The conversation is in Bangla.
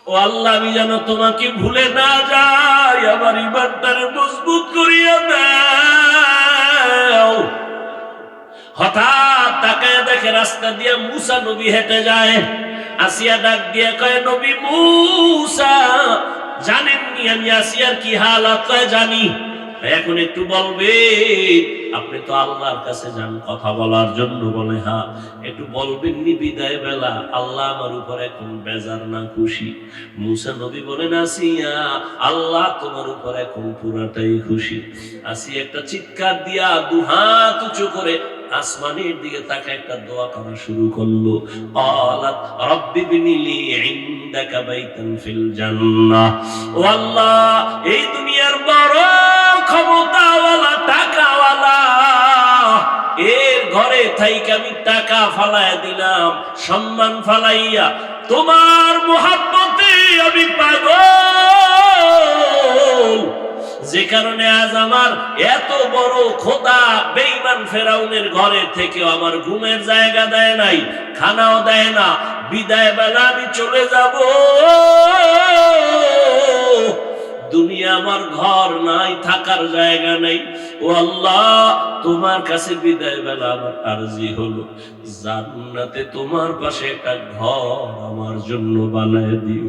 ও আল্লাহ, আমি যেন তোমাকে ভুলে না যাই, আমার ইমানটারে মজবুত করিয়া দাও। হঠাৎ তাকায় দেখে রাস্তা দিয়ে মুসা নবী হেঁটে যায়। আসিয়া ডাক দিয়ে কয়, নবী মুসা, জানেননি আমি আসিয়ার কি হালাত? কয় জানি। এখন একটু বলবে, আপনি তো আল্লাহর কাছে যান কথা বলার জন্য। বলে হ্যাঁ। একটু বলবেন নি বিদায় বেলা আল্লাহ আমার উপর এখন বেজার না খুশি? মুসা নবী বলেন, আসিয়া, আল্লাহ তোমার উপর এখন পুরাটাই খুশি। আসিয়া একটা চিৎকার দিয়া দুহাত উঁচু করে আসমানের দিকে তাকে একটা দোয়া করা শুরু করলো। ক্বালাত রাব্বি বিনিলি ইনদাকা বাইতান ফিল জান্নাহ। ও আল্লাহ, এই দুনিয়ার বড় ক্ষমতাওয়ালা টাকাওয়ালা এর ঘরে থাইকে আমি টাকা ফালাইয়া দিলাম, সম্মান ফালাইয়া তোমার মুহাব্বতে আমি পাগল। যে কারণে আজ আমার এত বড় খোদা বেঈমান ফেরাউনের ঘরে থেকেও আমার ঘুমের জায়গা দেয় নাই, খানাও দেয় না। বিদায় বেলা আমি চলে যাব, দুনিয়া আমার ঘর নাই, থাকার জায়গা নাই। ও আল্লাহ, তোমার কাছে বিদায় বেলা আমার আরজি হলো, জান্নাতে তোমার পাশে একটা ঘর আমার জন্য বানায় দিও।